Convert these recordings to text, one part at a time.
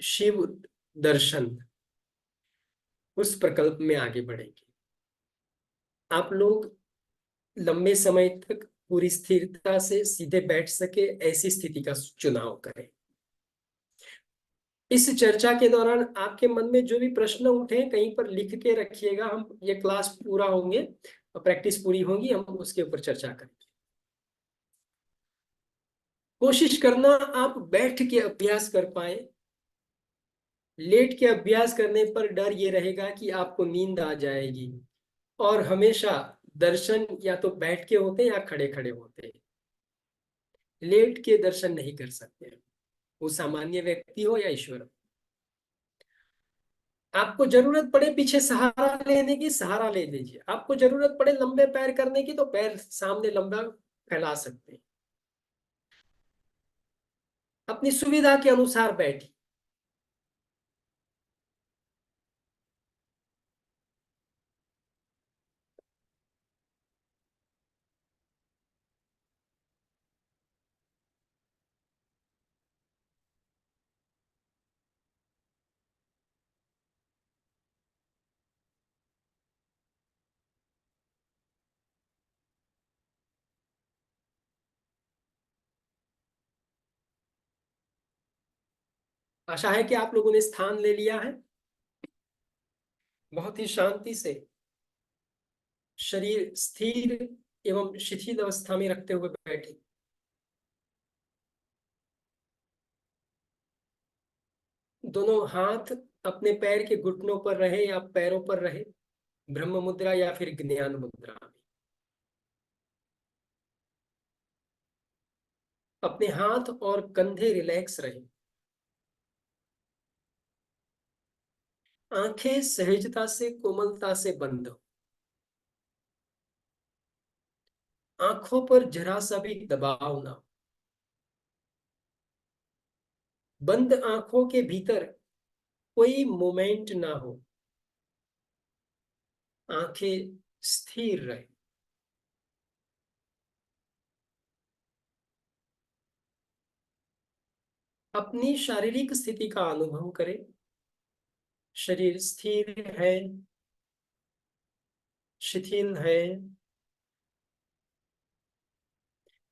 शिव दर्शन, उस प्रकल्प में आगे बढ़ेंगे। आप लोग लंबे समय तक पूरी स्थिरता से सीधे बैठ सके ऐसी स्थिति का चुनाव करें। इस चर्चा के दौरान आपके मन में जो भी प्रश्न उठे कहीं पर लिख के रखिएगा। हम ये क्लास पूरा होंगे और प्रैक्टिस पूरी होगी, हम उसके ऊपर चर्चा करेंगे। कोशिश करना आप बैठ के अभ्यास कर पाए। लेट के अभ्यास करने पर डर ये रहेगा कि आपको नींद आ जाएगी। और हमेशा दर्शन या तो बैठ के होते हैं या खड़े खड़े होते हैं। लेट के दर्शन नहीं कर सकते, वो सामान्य व्यक्ति हो या ईश्वर हो। आपको जरूरत पड़े पीछे सहारा लेने की, सहारा ले लीजिए। आपको जरूरत पड़े लंबे पैर करने की, तो पैर सामने लंबा फैला सकते हैं। अपनी सुविधा के अनुसार बैठिए। आशा है कि आप लोगों ने स्थान ले लिया है। बहुत ही शांति से शरीर स्थिर एवं शिथिल अवस्था में रखते हुए बैठे। दोनों हाथ अपने पैर के घुटनों पर रहे या पैरों पर रहे, ब्रह्म मुद्रा या फिर ज्ञान मुद्रा में। अपने हाथ और कंधे रिलैक्स रहे। आंखें सहजता से कोमलता से बंद हो। आंखों पर जरा सा भी दबाव ना हो। बंद आंखों के भीतर कोई मोमेंट ना हो। आंखें स्थिर रहे। अपनी शारीरिक स्थिति का अनुभव करें। शरीर स्थिर है, शिथिल है।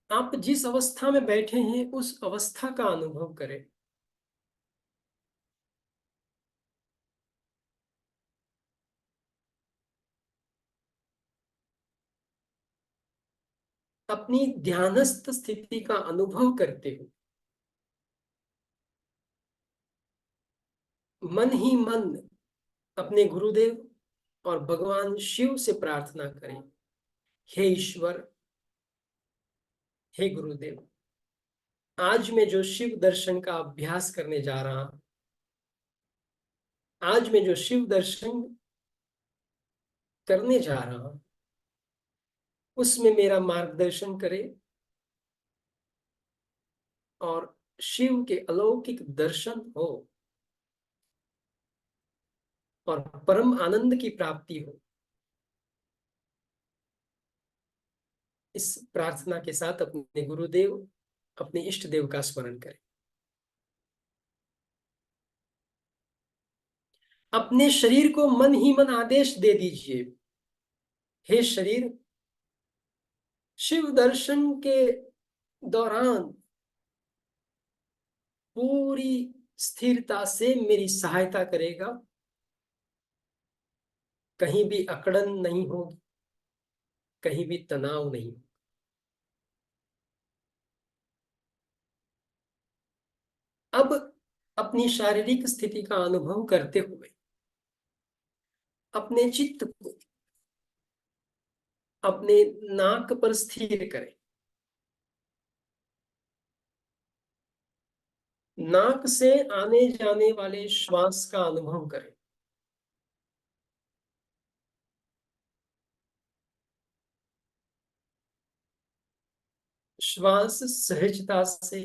आप जिस अवस्था में बैठे हैं उस अवस्था का अनुभव करें। अपनी ध्यानस्थ स्थिति का अनुभव करते हो। मन ही मन अपने गुरुदेव और भगवान शिव से प्रार्थना करें। हे ईश्वर, हे गुरुदेव, आज मैं जो शिव दर्शन का अभ्यास करने जा रहा हूं, आज मैं जो शिव दर्शन करने जा रहा हूं, उसमें मेरा मार्गदर्शन करे और शिव के अलौकिक दर्शन हो और परम आनंद की प्राप्ति हो। इस प्रार्थना के साथ अपने गुरुदेव, अपने इष्ट देव का स्मरण करें। अपने शरीर को मन ही मन आदेश दे दीजिए, हे शरीर, शिव दर्शन के दौरान पूरी स्थिरता से मेरी सहायता करेगा। कहीं भी अकड़न नहीं होगी, कहीं भी तनाव नहीं। अब अपनी शारीरिक स्थिति का अनुभव करते हुए अपने चित्त को अपने नाक पर स्थिर करें। नाक से आने जाने वाले श्वास का अनुभव करें। श्वास सहजता से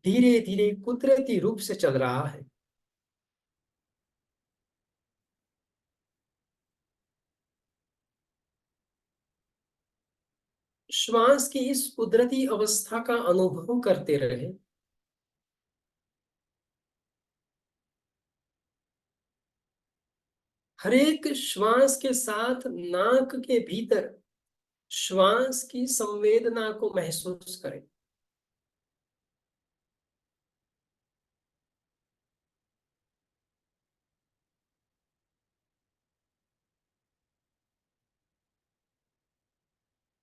धीरे धीरे कुदरती रूप से चल रहा है। श्वास की इस कुदरती अवस्था का अनुभव करते रहे। हर एक श्वास के साथ नाक के भीतर श्वास की संवेदना को महसूस करें।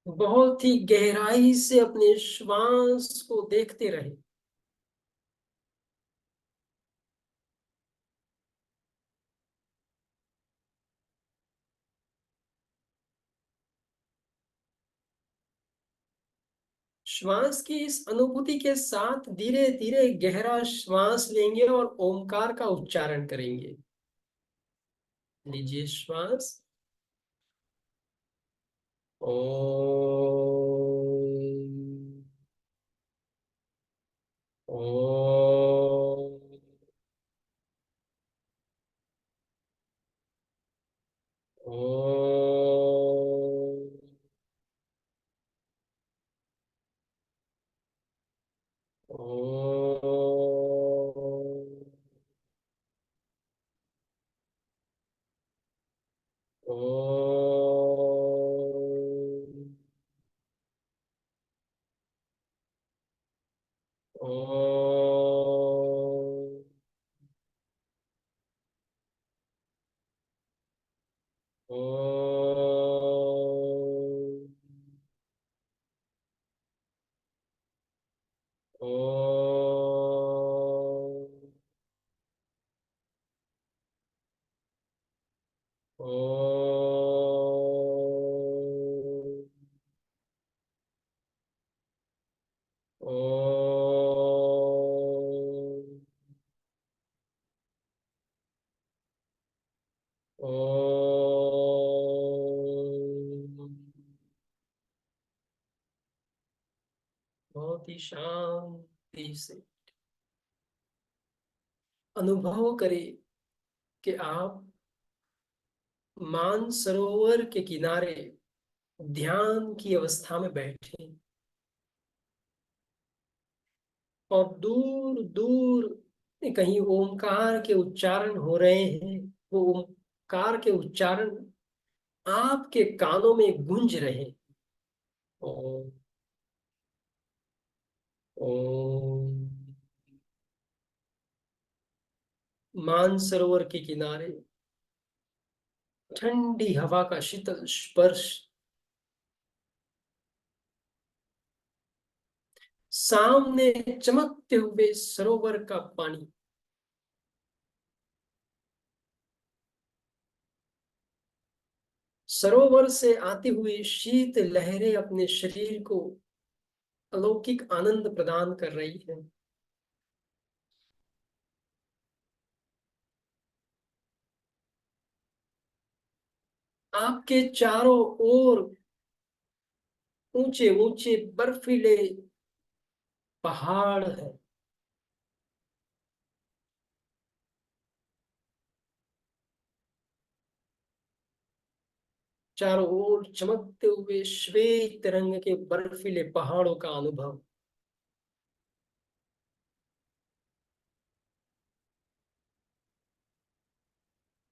बहुत ही गहराई से अपने श्वास को देखते रहें। श्वास की इस अनुभूति के साथ धीरे धीरे गहरा श्वास लेंगे और ओमकार का उच्चारण करेंगे। लीजिए श्वास। ओम। ओम। ओम। ओम। ओम। ओम। ओम। ओम। ओम। ओम। ओम। बहुत ही शांति से अनुभव करें कि आप मानसरोवर के किनारे ध्यान की अवस्था में बैठे और दूर दूर कहीं ओमकार के उच्चारण हो रहे हैं। वो ओमकार के उच्चारण आपके कानों में गूंज रहे हैं। ओम। ओम। मानसरोवर के किनारे ठंडी हवा का शीतल स्पर्श, सामने चमकते हुए सरोवर का पानी, सरोवर से आती हुई शीत लहरें अपने शरीर को अलौकिक आनंद प्रदान कर रही है। आपके चारों ओर ऊंचे ऊंचे बर्फीले पहाड़ है। चारों ओर चमकते हुए श्वेत रंग के बर्फीले पहाड़ों का अनुभव।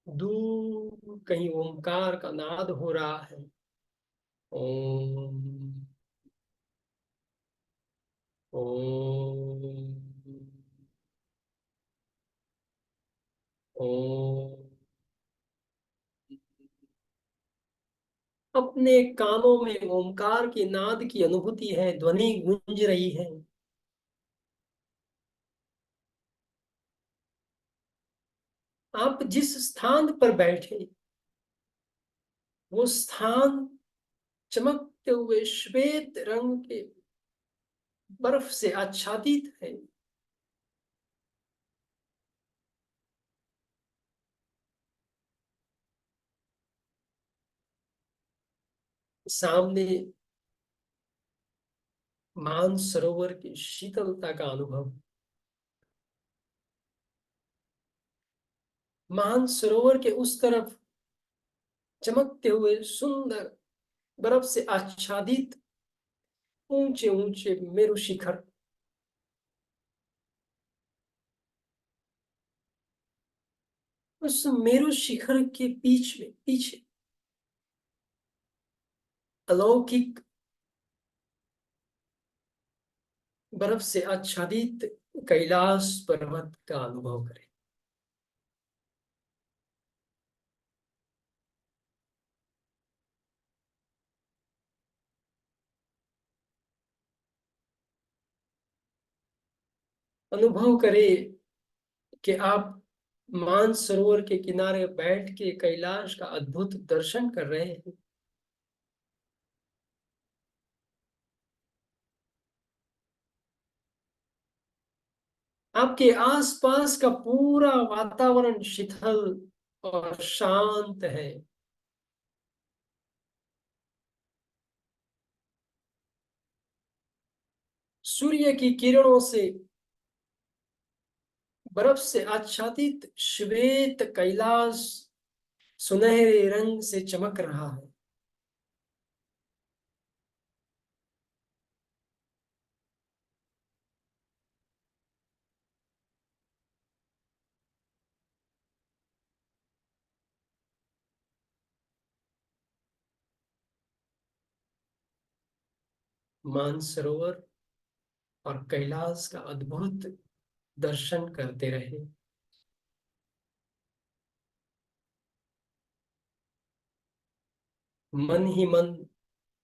दूर कहीं ओमकार का नाद हो रहा है। ओम। ओम। ओम। अपने कानों में ओमकार की नाद की अनुभूति है, ध्वनि गूंज रही है। आप जिस स्थान पर बैठे वो स्थान चमकते हुए श्वेत रंग के बर्फ से आच्छादित है। सामने मानसरोवर की शीतलता का अनुभव। मानसरोवर के उस तरफ चमकते हुए सुंदर बर्फ से आच्छादित ऊंचे ऊंचे मेरु शिखर। उस मेरु शिखर के बीच में पीछे अलौकिक बर्फ से आच्छादित कैलाश पर्वत का अनुभव करें। अनुभव करें कि आप मानसरोवर के किनारे बैठ के कैलाश का अद्भुत दर्शन कर रहे हैं। आपके आसपास का पूरा वातावरण शीतल और शांत है। सूर्य की किरणों से बर्फ से आच्छादित श्वेत कैलाश सुनहरे रंग से चमक रहा है। मानसरोवर और कैलाश का अद्भुत दर्शन करते रहे। मन ही मन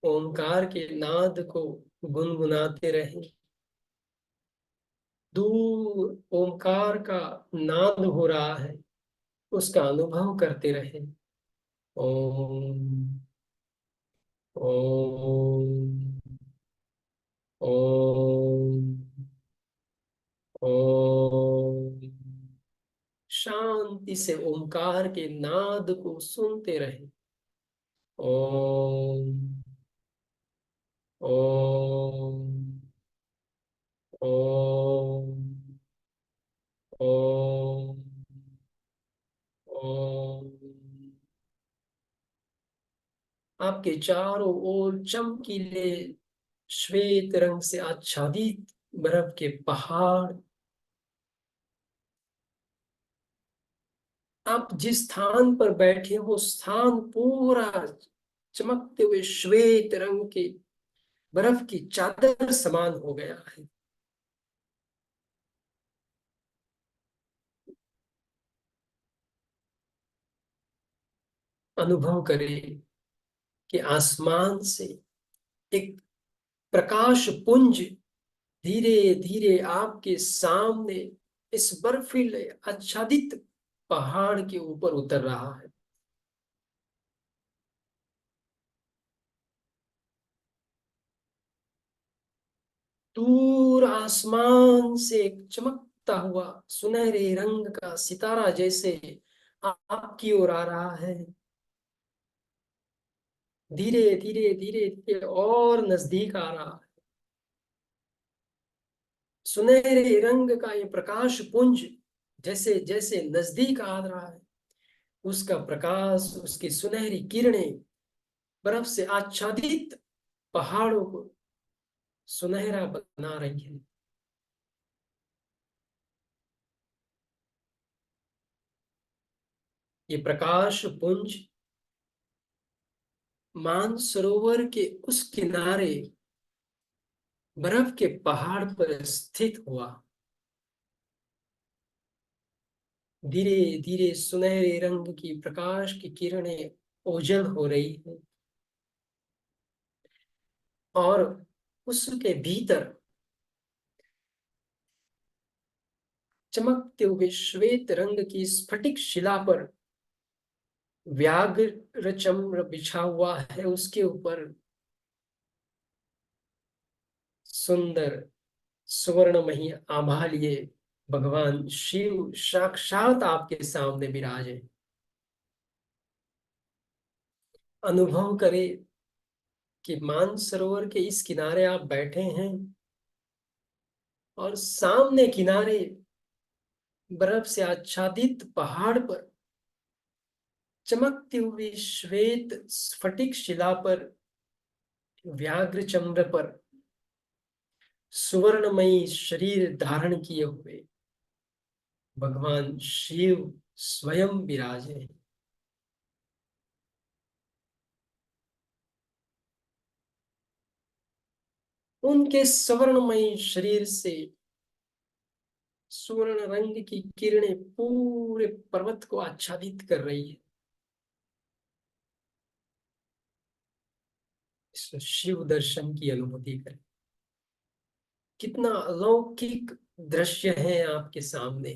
ओंकार के नाद को गुनगुनाते रहे। दूर ओंकार का नाद हो रहा है, उसका अनुभव करते रहे। ओम ओम ओम ओम। शांति से ओंकार के नाद को सुनते रहे। ओम ओम ओम ओम ओम। आपके चारों ओर चमकीले श्वेत रंग से आच्छादित बर्फ के पहाड़। आप जिस स्थान पर बैठे हो स्थान पूरा चमकते हुए श्वेत रंग के बर्फ की चादर समान हो गया है। अनुभव करें कि आसमान से एक प्रकाश पुंज धीरे धीरे आपके सामने इस बर्फीले आच्छादित पहाड़ के ऊपर उतर रहा है। दूर आसमान से एक चमकता हुआ सुनहरे रंग का सितारा जैसे आपकी ओर आ रहा है। धीरे धीरे धीरे धीरे और नजदीक आ रहा है। सुनहरे रंग का ये प्रकाश पुंज जैसे जैसे नजदीक आ रहा है, उसका प्रकाश, उसकी सुनहरी किरणें बर्फ से आच्छादित पहाड़ों को सुनहरा बना रही है। ये प्रकाश पुंज मानसरोवर के उस किनारे बर्फ के पहाड़ पर स्थित हुआ। धीरे धीरे सुनहरे रंग की प्रकाश की किरणें ओझल हो रही है और उसके भीतर चमकते हुए श्वेत रंग की स्फटिक शिला पर व्याघ्र चम्र बिछा हुआ है। उसके ऊपर सुंदर सुवर्णमयी आभा लिए भगवान शिव साक्षात आपके सामने विराजे। अनुभव करें कि मानसरोवर के इस किनारे आप बैठे हैं और सामने किनारे बर्फ से आच्छादित पहाड़ पर चमकती हुई श्वेत स्फटिक शिला पर व्याघ्र चंद्र पर सुवर्णमयी शरीर धारण किए हुए भगवान शिव स्वयं विराजे। उनके स्वर्णमयी शरीर से स्वर्ण रंग की किरणें पूरे पर्वत को आच्छादित कर रही है। इस शिव दर्शन की अनुभूति करें। कितना अलौकिक दृश्य है आपके सामने।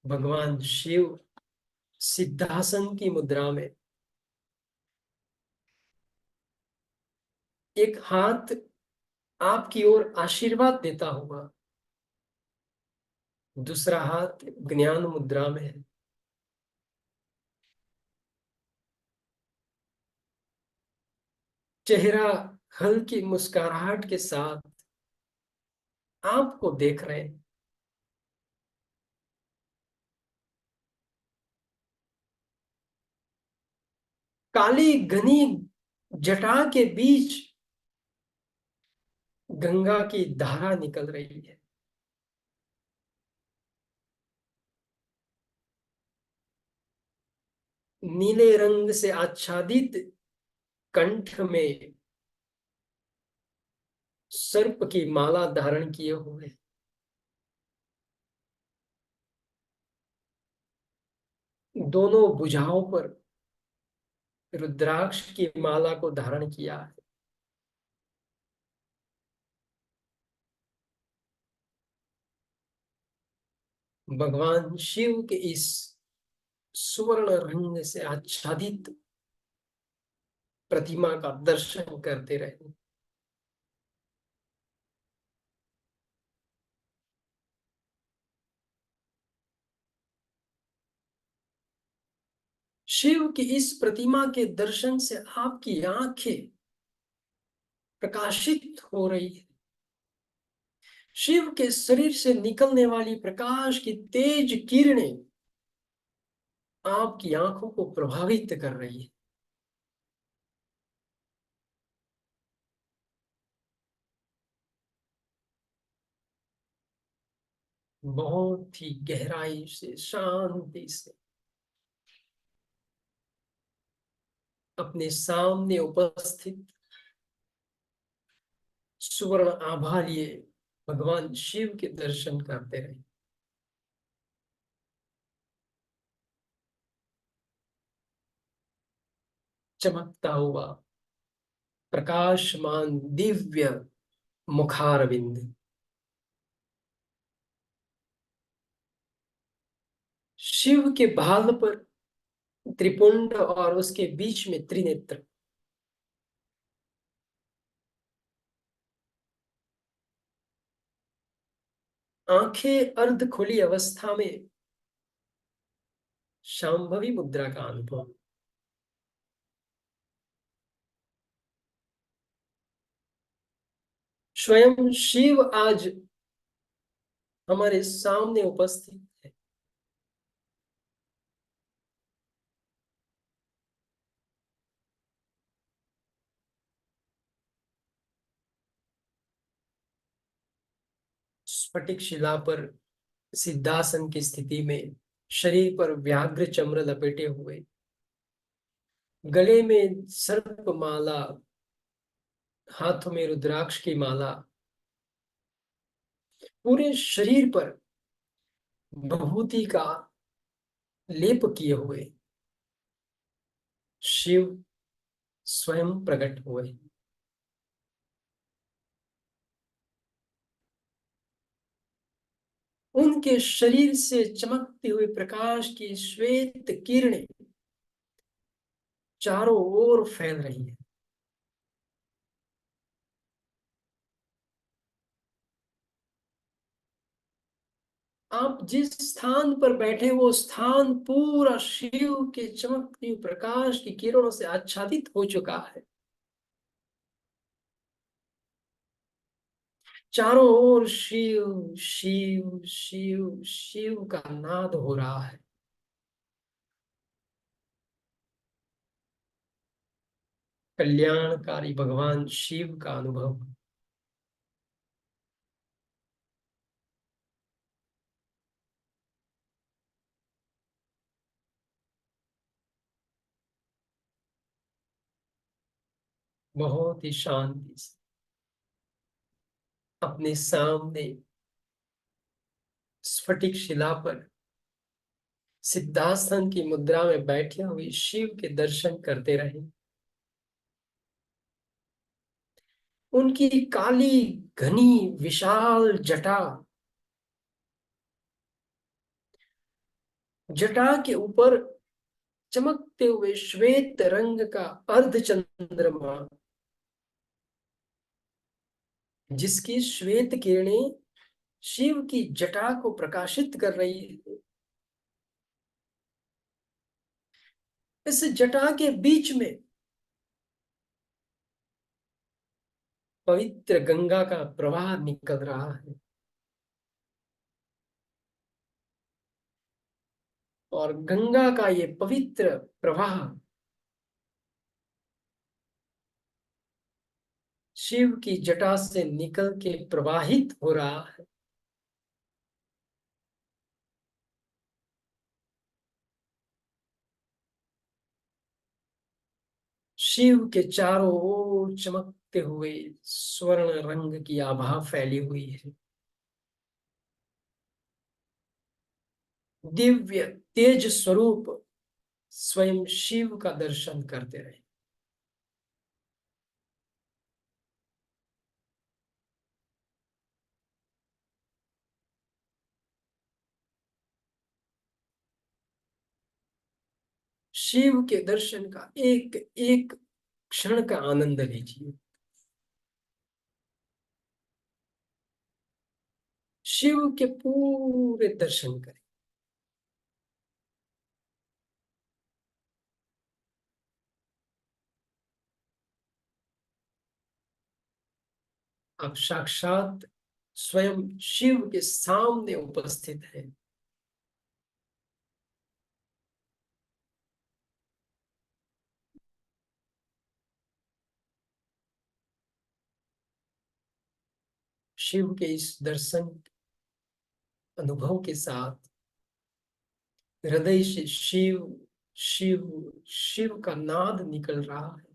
भगवान शिव सिद्धासन की मुद्रा में, एक हाथ आपकी ओर आशीर्वाद देता हुआ, दूसरा हाथ ज्ञान मुद्रा में है। चेहरा हल्की मुस्कुराहट के साथ आपको देख रहे हैं। काली घनी जटा के बीच गंगा की धारा निकल रही है। नीले रंग से आच्छादित कंठ में सर्प की माला धारण किए हुए, दोनों भुजाओं पर रुद्राक्ष की माला को धारण किया है। भगवान शिव के इस सुवर्ण रंग से आच्छादित प्रतिमा का दर्शन करते रहे। शिव की इस प्रतिमा के दर्शन से आपकी आंखें प्रकाशित हो रही है। शिव के शरीर से निकलने वाली प्रकाश की तेज किरणें आपकी आंखों को प्रभावित कर रही है। बहुत ही गहराई से, शांति से अपने सामने उपस्थित सुवर्ण आभा लिए भगवान शिव के दर्शन करते रहे। चमकता हुआ प्रकाशमान दिव्य मुखारविंद, शिव के भाल पर त्रिपुंड और उसके बीच में त्रिनेत्र, आंखें अर्ध खुली अवस्था में शांभवी मुद्रा का अनुभव। स्वयं शिव आज हमारे सामने उपस्थित है। स्फटिक शिला पर सिद्धासन की स्थिति में, शरीर पर व्याघ्र चम्र लपेटे हुए, गले में सर्प माला, हाथों में रुद्राक्ष की माला, पूरे शरीर पर विभूति का लेप किए हुए शिव स्वयं प्रकट हुए। उनके शरीर से चमकते हुए प्रकाश की श्वेत किरणें चारों ओर फैल रही है। आप जिस स्थान पर बैठे वो स्थान पूरा शिव के चमकते हुए प्रकाश की किरणों से आच्छादित हो चुका है। चारों ओर शिव शिव शिव शिव का नाद हो रहा है। कल्याणकारी भगवान शिव का अनुभव। बहुत ही शांति से अपने सामने स्फटिक शिला पर सिद्धासन की मुद्रा में बैठे हुए शिव के दर्शन करते रहे। उनकी काली घनी विशाल जटा, जटा के ऊपर चमकते हुए श्वेत रंग का अर्धचंद्रमा, जिसकी श्वेत किरणें शिव की जटा को प्रकाशित कर रही है। इस जटा के बीच में पवित्र गंगा का प्रवाह निकल रहा है और गंगा का ये पवित्र प्रवाह शिव की जटा से निकल के प्रवाहित हो रहा है। शिव के चारों ओर चमकते हुए स्वर्ण रंग की आभा फैली हुई है। दिव्य तेज स्वरूप स्वयं शिव का दर्शन करते रहे। शिव के दर्शन का एक एक क्षण का आनंद लीजिए। शिव के पूरे दर्शन करें। आप साक्षात स्वयं शिव के सामने उपस्थित हैं। शिव के इस दर्शन अनुभव के साथ हृदय से शिव शिव शिव का नाद निकल रहा है।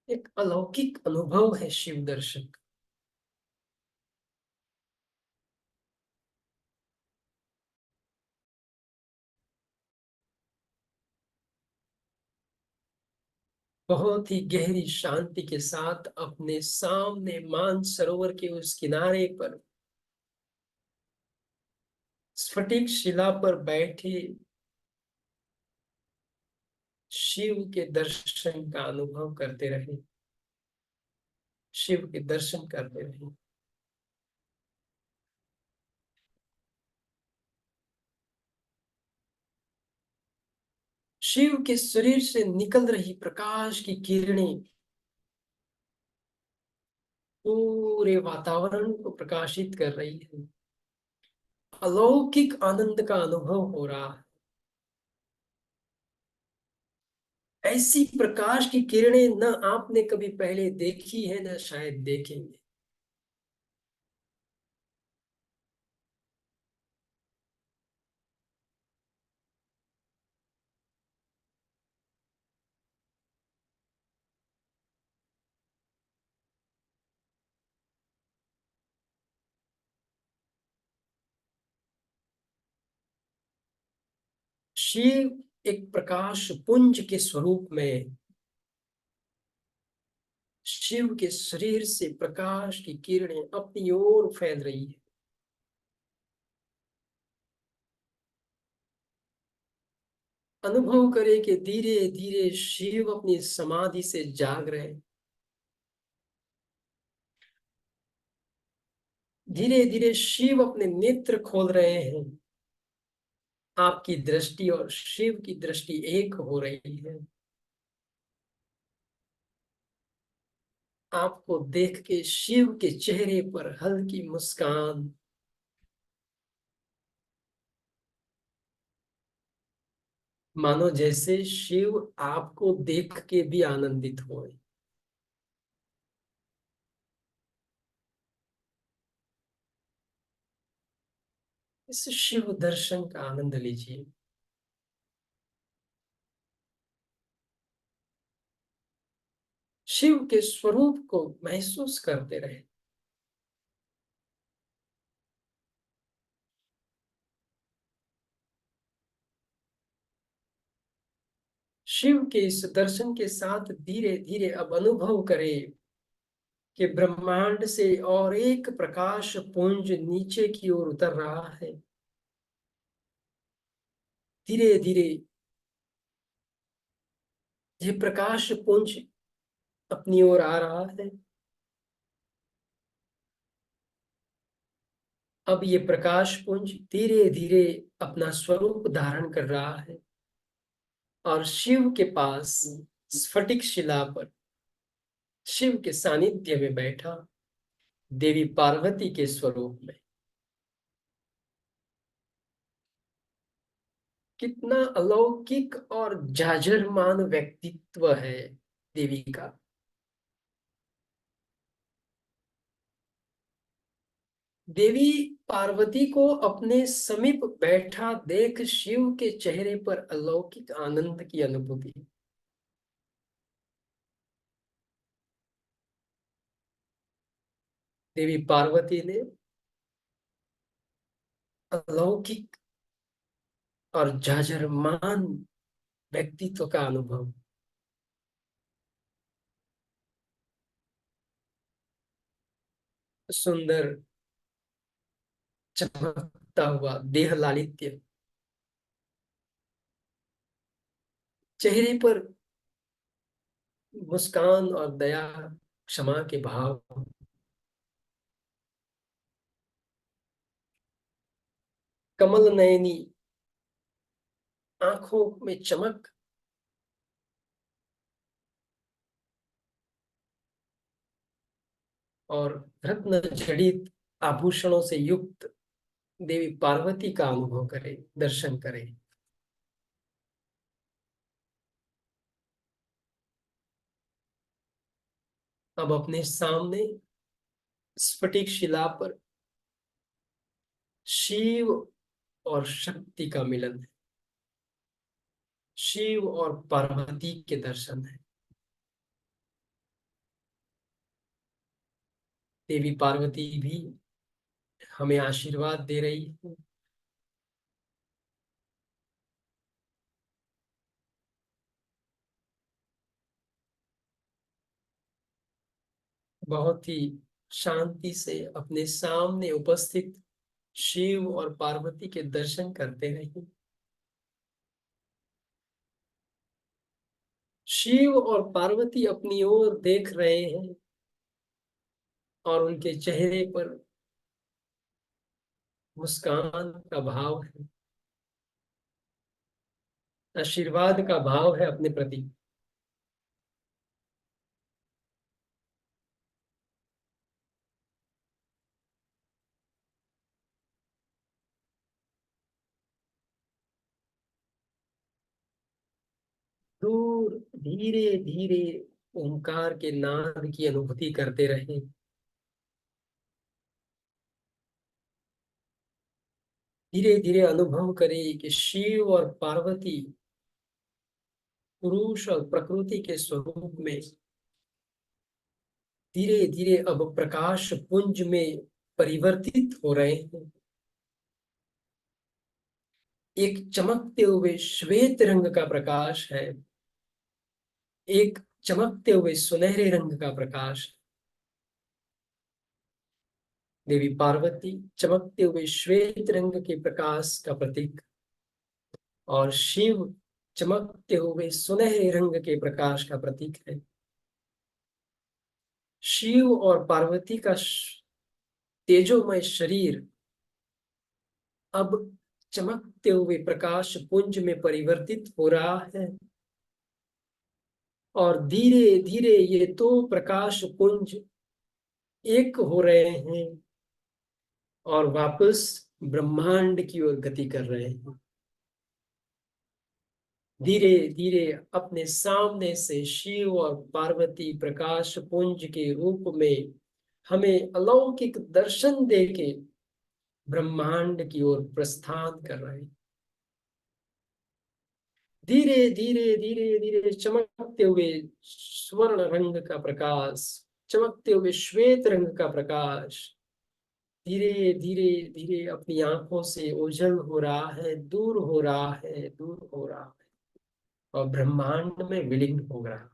एक अलौकिक अनुभव है शिव दर्शन का। बहुत ही गहरी शांति के साथ अपने सामने मानसरोवर के उस किनारे पर स्फटिक शिला पर बैठे शिव के दर्शन का अनुभव करते रहे। शिव के दर्शन करते रहे। शिव के शरीर से निकल रही प्रकाश की किरणें पूरे वातावरण को प्रकाशित कर रही है। अलौकिक आनंद का अनुभव हो रहा है। ऐसी प्रकाश की किरणें न आपने कभी पहले देखी है, न शायद देखेंगे। शिव एक प्रकाश पुंज के स्वरूप में शिव के शरीर से प्रकाश की किरणें अपनी ओर फैल रही है। अनुभव करें कि धीरे धीरे शिव अपनी समाधि से जाग रहे हैं। धीरे धीरे शिव अपने नेत्र खोल रहे हैं। आपकी दृष्टि और शिव की दृष्टि एक हो रही है। आपको देख के शिव के चेहरे पर हल्की मुस्कान, मानो जैसे शिव आपको देख के भी आनंदित हो। इस शिव दर्शन का आनंद लीजिए। शिव के स्वरूप को महसूस करते रहे। शिव के इस दर्शन के साथ धीरे धीरे अब अनुभव करें कि ब्रह्मांड से और एक प्रकाश पुंज नीचे की ओर उतर रहा है। धीरे धीरे ये प्रकाश पुंज अपनी ओर आ रहा है। अब ये प्रकाश पुंज धीरे धीरे अपना स्वरूप धारण कर रहा है और शिव के पास स्फटिक शिला पर शिव के सानिध्य में बैठा देवी पार्वती के स्वरूप में। कितना अलौकिक और जाजरमान व्यक्तित्व है देवी का। देवी पार्वती को अपने समीप बैठा देख शिव के चेहरे पर अलौकिक आनंद की अनुभूति। देवी पार्वती ने अलौकिक और जाजरमान व्यक्तित्व का अनुभव, सुंदर चमकता हुआ देह लालित्य, चेहरे पर मुस्कान और दया क्षमा के भाव, कमल नयनी आंखों में चमक, और रत्न जड़ित आभूषणों से युक्त देवी पार्वती का अनुभव करें, दर्शन करें। अब अपने सामने स्फटिक शिला पर शिव और शक्ति का मिलन है। शिव और पार्वती के दर्शन है। देवी पार्वती भी हमें आशीर्वाद दे रही है। बहुत ही शांति से अपने सामने उपस्थित शिव और पार्वती के दर्शन करते रहिए। शिव और पार्वती अपनी ओर देख रहे हैं और उनके चेहरे पर मुस्कान का भाव है, आशीर्वाद का भाव है अपने प्रति। दूर धीरे धीरे ओंकार के नाद की अनुभूति करते रहे। धीरे धीरे अनुभव करें कि शिव और पार्वती पुरुष और प्रकृति के स्वरूप में धीरे धीरे अब प्रकाश पुंज में परिवर्तित हो रहे हैं। एक चमकते हुए श्वेत रंग का प्रकाश है, एक चमकते हुए सुनहरे रंग का प्रकाश। देवी पार्वती चमकते हुए श्वेत रंग के प्रकाश का प्रतीक और शिव चमकते हुए सुनहरे रंग के प्रकाश का प्रतीक है। शिव और पार्वती का तेजोमय शरीर अब चमकते हुए प्रकाश पुंज में परिवर्तित हो रहा है और धीरे धीरे ये दो प्रकाश पुंज एक हो रहे हैं और वापस ब्रह्मांड की ओर गति कर रहे हैं। धीरे धीरे अपने सामने से शिव और पार्वती प्रकाश पुंज के रूप में हमें अलौकिक दर्शन देके ब्रह्मांड की ओर प्रस्थान कर रहे हैं। धीरे धीरे धीरे धीरे चमकते हुए स्वर्ण रंग का प्रकाश, चमकते हुए श्वेत रंग का प्रकाश धीरे धीरे धीरे अपनी आंखों से ओझल हो रहा है, दूर हो रहा है, दूर हो रहा है और ब्रह्मांड में विलीन हो रहा है।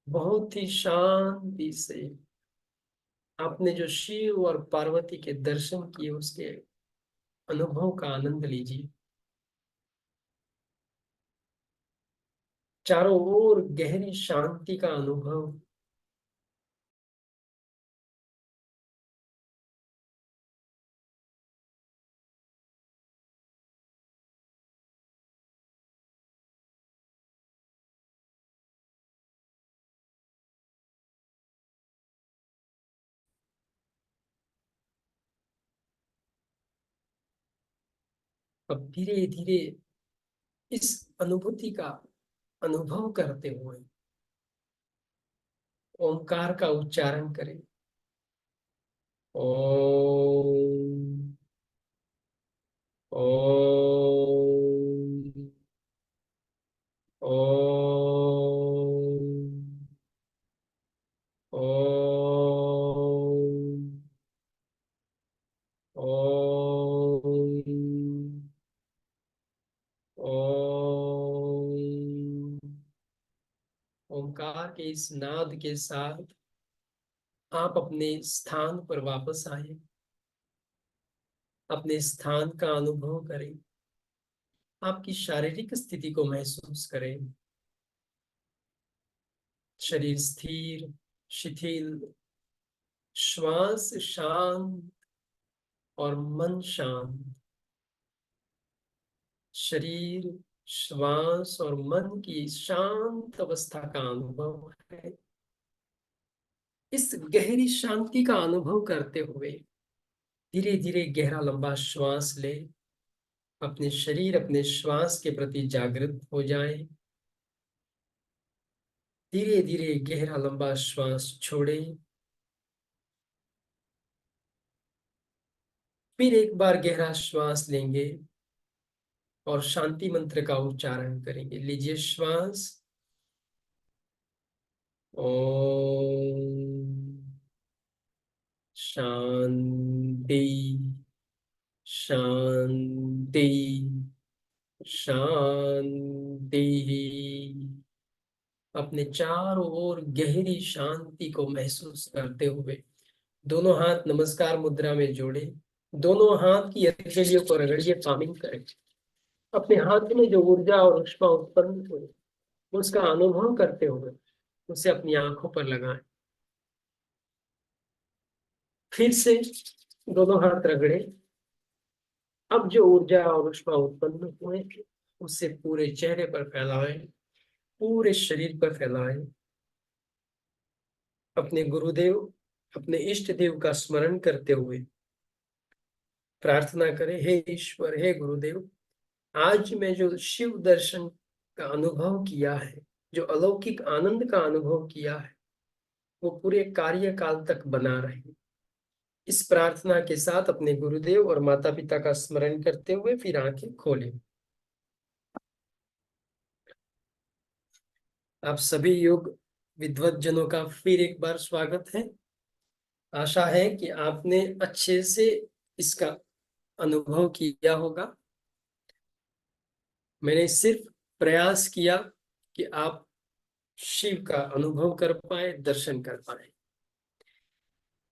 बहुत ही शांति से आपने जो शिव और पार्वती के दर्शन किए उसके अनुभव का आनंद लीजिए। चारों ओर गहरी शांति का अनुभव। अब धीरे धीरे इस अनुभूति का अनुभव करते हुए ओंकार का उच्चारण करें। ओम ओम ओम ओम ओम ओम। ओंकार के इस नाद के साथ आप अपने स्थान पर वापस आए, अपने स्थान का अनुभव करें, आपकी शारीरिक स्थिति को महसूस करें। शरीर स्थिर, शिथिल, श्वास शांत और मन शांत। शरीर, श्वास और मन की शांत अवस्था का अनुभव है। इस गहरी शांति का अनुभव करते हुए धीरे धीरे गहरा लंबा श्वास ले। अपने शरीर, अपने श्वास के प्रति जागृत हो जाए। धीरे धीरे गहरा लंबा श्वास छोड़े। फिर एक बार गहरा श्वास लेंगे और शांति मंत्र का उच्चारण करेंगे। लीजिए श्वास। ओम शांति शांति शांति। अपने चारों ओर गहरी शांति को महसूस करते हुए दोनों हाथ नमस्कार मुद्रा में जोड़े। दोनों हाथ की हथेलियों को रगड़िए, पामिंग करें। अपने हाथ में जो ऊर्जा और ऊष्मा उत्पन्न हुई उसका अनुभव करते हुए उसे अपनी आंखों पर लगाएं। फिर से दोनों हाथ रगड़े। अब जो ऊर्जा और ऊष्मा उत्पन्न हुए उससे पूरे चेहरे पर फैलाएं, पूरे शरीर पर फैलाएं। अपने गुरुदेव, अपने इष्ट देव का स्मरण करते हुए प्रार्थना करें। हे ईश्वर, हे गुरुदेव, आज मैं जो शिव दर्शन का अनुभव किया है, जो अलौकिक आनंद का अनुभव किया है, वो पूरे कार्यकाल तक बना रहे। इस प्रार्थना के साथ अपने गुरुदेव और माता पिता का स्मरण करते हुए फिर आंखें खोलें। आप सभी योग विद्वत जनों का फिर एक बार स्वागत है। आशा है कि आपने अच्छे से इसका अनुभव किया होगा। मैंने सिर्फ प्रयास किया कि आप शिव का अनुभव कर पाए, दर्शन कर पाए।